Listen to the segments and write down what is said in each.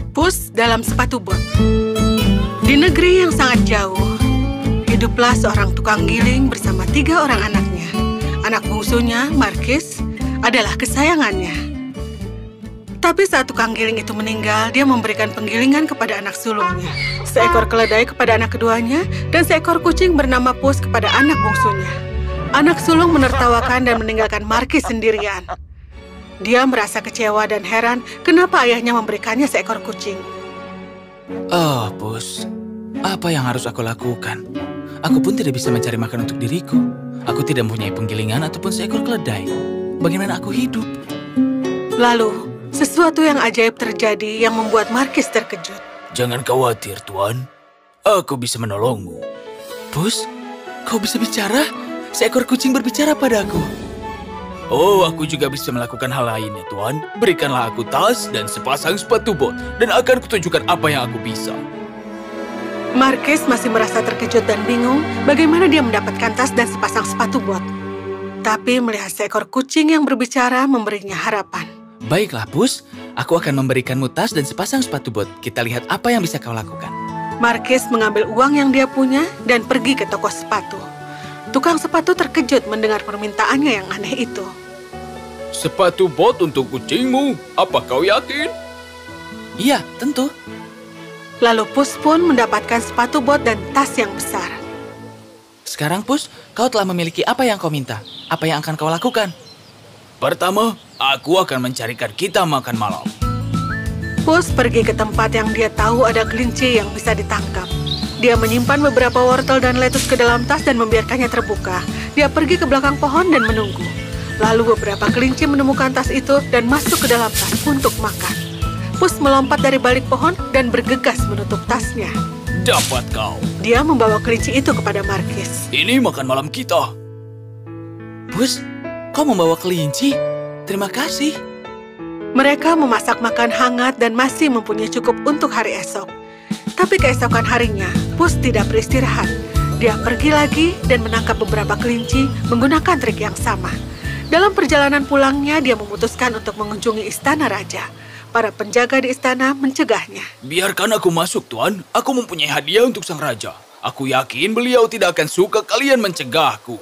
Pus dalam sepatu bot. Di negeri yang sangat jauh, hiduplah seorang tukang giling bersama 3 orang anaknya. Anak bungsunya, Markis, adalah kesayangannya. Tapi saat tukang giling itu meninggal, dia memberikan penggilingan kepada anak sulungnya, seekor keledai kepada anak keduanya, dan seekor kucing bernama Pus kepada anak bungsunya. Anak sulung menertawakan dan meninggalkan Markis sendirian. Dia merasa kecewa dan heran kenapa ayahnya memberikannya seekor kucing. Oh, Pus, apa yang harus aku lakukan? Aku pun tidak bisa mencari makan untuk diriku. Aku tidak mempunyai penggilingan ataupun seekor keledai. Bagaimana aku hidup? Lalu, sesuatu yang ajaib terjadi yang membuat Markis terkejut. Jangan khawatir, Tuan. Aku bisa menolongmu. Pus, kau bisa bicara? Seekor kucing berbicara padaku. Oh, aku juga bisa melakukan hal lainnya, Tuan. Berikanlah aku tas dan sepasang sepatu bot, dan akan kutunjukkan apa yang aku bisa. Markis masih merasa terkejut dan bingung bagaimana dia mendapatkan tas dan sepasang sepatu bot. Tapi melihat seekor kucing yang berbicara memberinya harapan. Baiklah, Pus. Aku akan memberikanmu tas dan sepasang sepatu bot. Kita lihat apa yang bisa kau lakukan. Markis mengambil uang yang dia punya dan pergi ke toko sepatu. Tukang sepatu terkejut mendengar permintaannya yang aneh itu. Sepatu bot untuk kucingmu. Apa kau yakin? Iya, tentu. Lalu Pus pun mendapatkan sepatu bot dan tas yang besar. Sekarang, Pus, kau telah memiliki apa yang kau minta. Apa yang akan kau lakukan? Pertama, aku akan mencarikan kita makan malam. Pus pergi ke tempat yang dia tahu ada kelinci yang bisa ditangkap. Dia menyimpan beberapa wortel dan lettuce ke dalam tas dan membiarkannya terbuka. Dia pergi ke belakang pohon dan menunggu. Lalu beberapa kelinci menemukan tas itu dan masuk ke dalam tas untuk makan. Pus melompat dari balik pohon dan bergegas menutup tasnya. Dapat kau. Dia membawa kelinci itu kepada Markis. Ini makan malam kita. Pus, kau membawa kelinci? Terima kasih. Mereka memasak makan hangat dan masih mempunyai cukup untuk hari esok. Tapi keesokan harinya, Pus tidak beristirahat. Dia pergi lagi dan menangkap beberapa kelinci menggunakan trik yang sama. Dalam perjalanan pulangnya, dia memutuskan untuk mengunjungi istana raja. Para penjaga di istana mencegahnya. Biarkan aku masuk, Tuan. Aku mempunyai hadiah untuk sang raja. Aku yakin beliau tidak akan suka kalian mencegahku.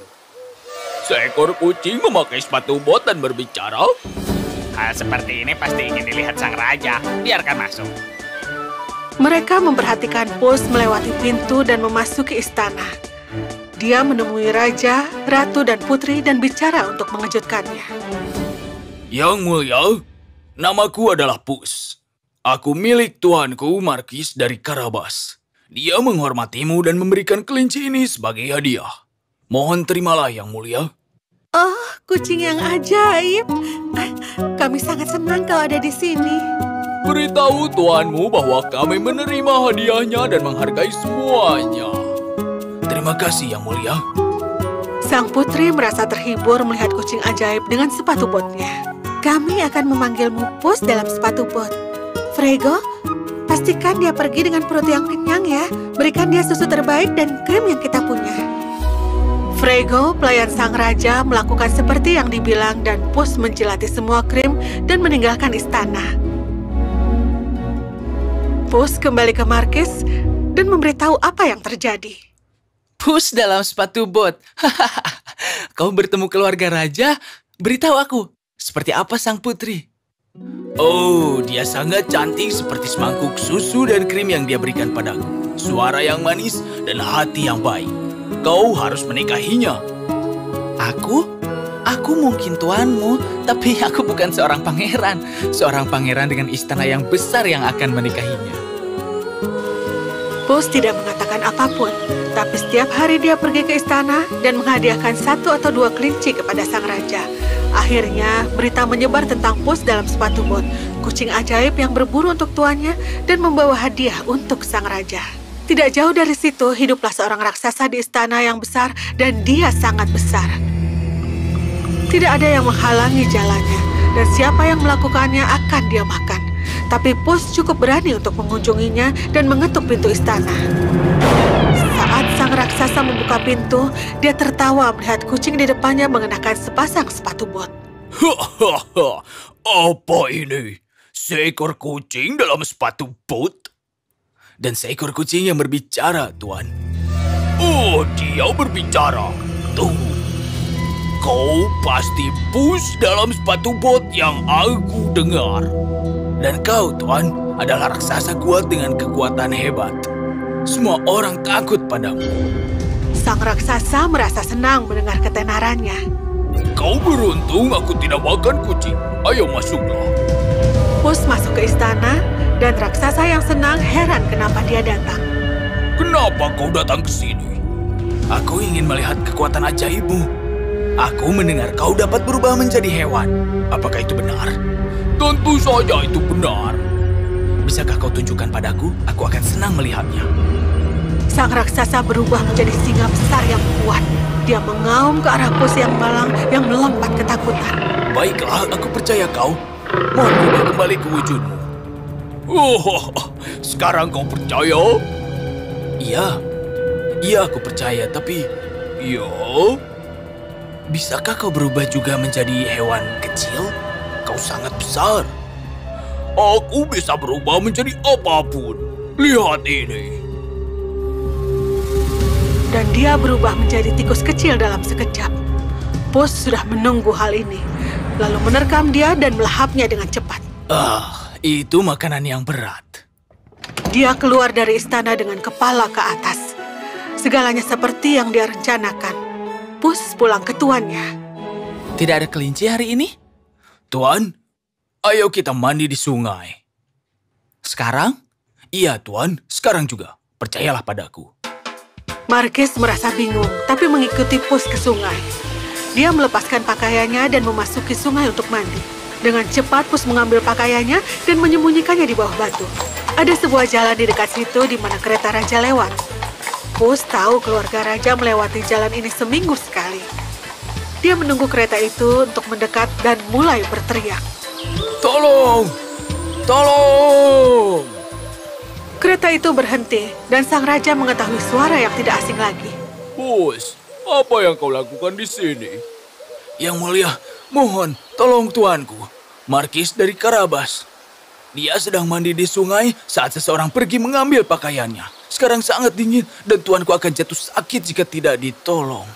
Seekor kucing memakai sepatu bot dan berbicara. Hal seperti ini pasti ingin dilihat sang raja. Biarkan masuk. Mereka memperhatikan Pus melewati pintu dan memasuki istana. Dia menemui raja, ratu, dan putri dan bicara untuk mengejutkannya. Yang mulia, namaku adalah Pus. Aku milik tuanku Markis dari Karabas. Dia menghormatimu dan memberikan kelinci ini sebagai hadiah. Mohon terimalah yang mulia. Oh, kucing yang ajaib. Kami sangat senang kau ada di sini. Beritahu tuanmu bahwa kami menerima hadiahnya dan menghargai semuanya. Terima kasih yang mulia. Sang putri merasa terhibur melihat kucing ajaib dengan sepatu botnya. Kami akan memanggilmu Pus dalam sepatu bot. Frego, pastikan dia pergi dengan perut yang kenyang ya. Berikan dia susu terbaik dan krim yang kita punya. Frego, pelayan sang raja, melakukan seperti yang dibilang dan Pus menjilati semua krim dan meninggalkan istana. Pus kembali ke Markis dan memberitahu apa yang terjadi. Pus dalam sepatu bot. Kau bertemu keluarga raja? Beritahu aku, seperti apa sang putri? Oh, dia sangat cantik seperti semangkuk susu dan krim yang dia berikan padaku. Suara yang manis dan hati yang baik. Kau harus menikahinya. Aku? Aku mungkin tuanmu, tapi aku bukan seorang pangeran. Seorang pangeran dengan istana yang besar yang akan menikahinya. Pus tidak mengatakan apapun, tapi setiap hari dia pergi ke istana dan menghadiahkan 1 atau 2 kelinci kepada sang raja. Akhirnya, berita menyebar tentang Pus dalam sepatu bot, kucing ajaib yang berburu untuk tuannya dan membawa hadiah untuk sang raja. Tidak jauh dari situ, hiduplah seorang raksasa di istana yang besar dan dia sangat besar. Tidak ada yang menghalangi jalannya, dan siapa yang melakukannya akan dia makan. Tapi Pus cukup berani untuk mengunjunginya dan mengetuk pintu istana. Saat sang raksasa membuka pintu, dia tertawa melihat kucing di depannya mengenakan sepasang sepatu bot. Hahaha, apa ini? Seekor kucing dalam sepatu bot? Dan seekor kucing yang berbicara, Tuan. Oh, dia berbicara. Tunggu. Kau pasti Pus dalam sepatu bot yang aku dengar. Dan kau, Tuan, adalah raksasa kuat dengan kekuatan hebat. Semua orang takut padamu. Sang raksasa merasa senang mendengar ketenarannya. Kau beruntung aku tidak makan kucing. Ayo masuklah. Pus masuk ke istana, dan raksasa yang senang heran kenapa dia datang. Kenapa kau datang ke sini? Aku ingin melihat kekuatan ajaibmu. Aku mendengar kau dapat berubah menjadi hewan. Apakah itu benar? Tentu saja itu benar. Bisakah kau tunjukkan padaku? Aku akan senang melihatnya. Sang raksasa berubah menjadi singa besar yang kuat. Dia mengaum ke arah Pus yang malang yang melompat ketakutan. Baiklah, aku percaya kau. Mohon ubah kembali ke wujudmu. Oh, sekarang kau percaya? Iya aku percaya, tapi... Ya? Bisakah kau berubah juga menjadi hewan kecil? Kau sangat besar. Aku bisa berubah menjadi apapun. Lihat ini. Dan dia berubah menjadi tikus kecil dalam sekejap. Pus sudah menunggu hal ini, lalu menerkam dia dan melahapnya dengan cepat. Itu makanan yang berat. Dia keluar dari istana dengan kepala ke atas. Segalanya seperti yang dia rencanakan. Pus pulang ke tuannya. Tidak ada kelinci hari ini? Tuan, ayo kita mandi di sungai. Sekarang? Iya, Tuan, sekarang juga. Percayalah padaku. Markis merasa bingung, tapi mengikuti Pus ke sungai. Dia melepaskan pakaiannya dan memasuki sungai untuk mandi. Dengan cepat, Pus mengambil pakaiannya dan menyembunyikannya di bawah batu. Ada sebuah jalan di dekat situ di mana kereta raja lewat. Pus tahu keluarga raja melewati jalan ini seminggu sekali. Dia menunggu kereta itu untuk mendekat dan mulai berteriak. Tolong! Tolong! Kereta itu berhenti dan sang raja mengetahui suara yang tidak asing lagi. Pus, apa yang kau lakukan di sini? Yang mulia, mohon tolong tuanku, Markis dari Karabas. Dia sedang mandi di sungai saat seseorang pergi mengambil pakaiannya. Sekarang sangat dingin dan tuanku akan jatuh sakit jika tidak ditolong.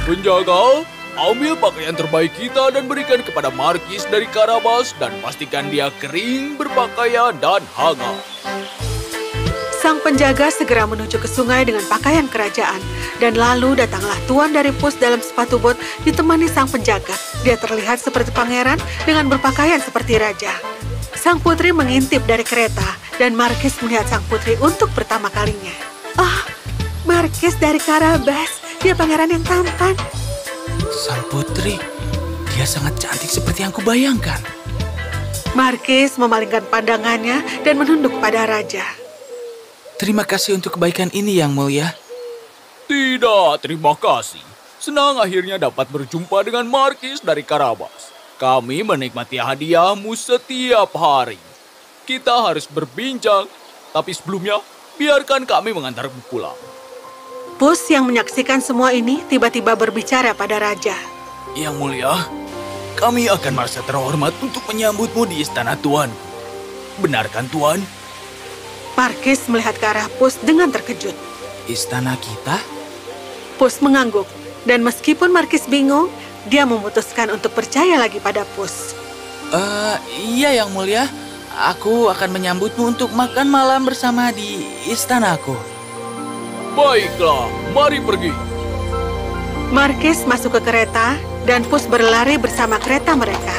Penjaga, ambil pakaian terbaik kita dan berikan kepada Markis dari Karabas dan pastikan dia kering, berpakaian, dan hangat. Sang penjaga segera menuju ke sungai dengan pakaian kerajaan. Dan lalu datanglah tuan dari Pus dalam sepatu bot ditemani sang penjaga. Dia terlihat seperti pangeran dengan berpakaian seperti raja. Sang putri mengintip dari kereta dan Markis melihat sang putri untuk pertama kalinya. Oh, Markis dari Karabas, dia pangeran yang tampan. Sang putri, dia sangat cantik seperti yang kubayangkan. Markis memalingkan pandangannya dan menunduk pada raja. Terima kasih untuk kebaikan ini, Yang Mulia. Tidak, terima kasih. Senang akhirnya dapat berjumpa dengan Markis dari Karabas. Kami menikmati hadiahmu setiap hari. Kita harus berbincang, tapi sebelumnya biarkan kami mengantarmu pulang. Pus yang menyaksikan semua ini tiba-tiba berbicara pada raja. Yang Mulia, kami akan merasa terhormat untuk menyambutmu di istana Tuan. Benarkan Tuan? Markis melihat ke arah Pus dengan terkejut. Istana kita? Pus mengangguk, dan meskipun Markis bingung, dia memutuskan untuk percaya lagi pada Pus. Iya Yang Mulia, aku akan menyambutmu untuk makan malam bersama di istanaku. Baiklah, mari pergi. Markis masuk ke kereta, dan Pus berlari bersama kereta mereka.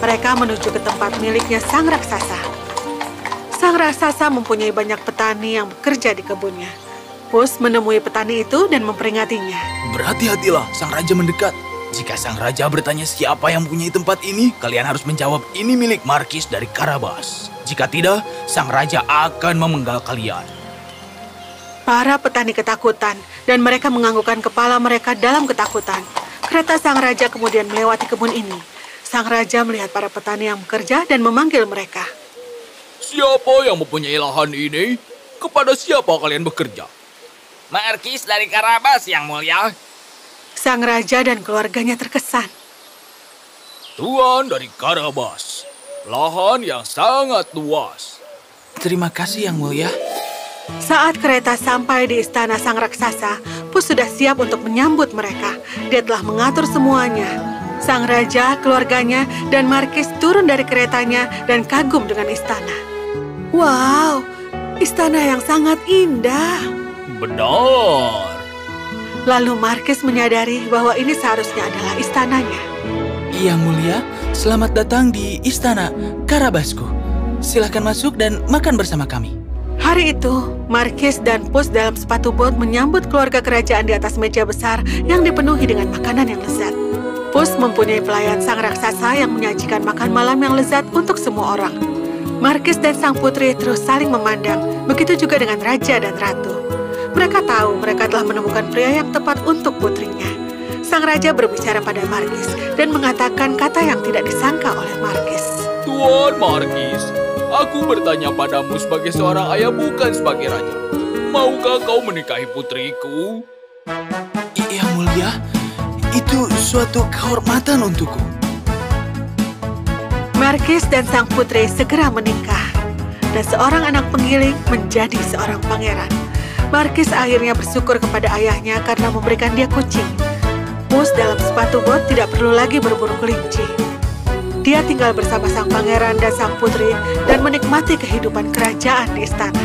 Mereka menuju ke tempat miliknya sang raksasa. Sang raksasa mempunyai banyak petani yang bekerja di kebunnya. Pus menemui petani itu dan memperingatinya. Berhati-hatilah, sang raja mendekat. Jika sang raja bertanya siapa yang mempunyai tempat ini, kalian harus menjawab ini milik Markis dari Karabas. Jika tidak, sang raja akan memenggal kalian. Para petani ketakutan, dan mereka menganggukkan kepala mereka dalam ketakutan. Kereta sang raja kemudian melewati kebun ini. Sang raja melihat para petani yang bekerja dan memanggil mereka. Siapa yang mempunyai lahan ini? Kepada siapa kalian bekerja? Markis dari Karabas, Yang Mulia. Sang raja dan keluarganya terkesan. Tuan dari Karabas, lahan yang sangat luas. Terima kasih, Yang Mulia. Saat kereta sampai di istana sang raksasa, Pus sudah siap untuk menyambut mereka. Dia telah mengatur semuanya. Sang raja, keluarganya, dan markis turun dari keretanya dan kagum dengan istana. Wow, istana yang sangat indah. Benar. Lalu markis menyadari bahwa ini seharusnya adalah istananya. Yang Mulia, selamat datang di Istana Karabasku. Silakan masuk dan makan bersama kami. Hari itu, markis dan Pus dalam sepatu bot menyambut keluarga kerajaan di atas meja besar yang dipenuhi dengan makanan yang lezat. Pus mempunyai pelayan sang raksasa yang menyajikan makan malam yang lezat untuk semua orang. Markis dan sang putri terus saling memandang, begitu juga dengan raja dan ratu. Mereka tahu mereka telah menemukan pria yang tepat untuk putrinya. Sang raja berbicara pada markis dan mengatakan kata yang tidak disangka oleh markis. Tuan Markis, aku bertanya padamu sebagai seorang ayah bukan sebagai raja. Maukah kau menikahi putriku? Yang Mulia, itu suatu kehormatan untukku. Markis dan sang putri segera menikah, dan seorang anak penggiling menjadi seorang pangeran. Markis akhirnya bersyukur kepada ayahnya karena memberikan dia kucing. Pus dalam sepatu bot tidak perlu lagi berburu kelinci. Dia tinggal bersama sang pangeran dan sang putri dan menikmati kehidupan kerajaan di istana.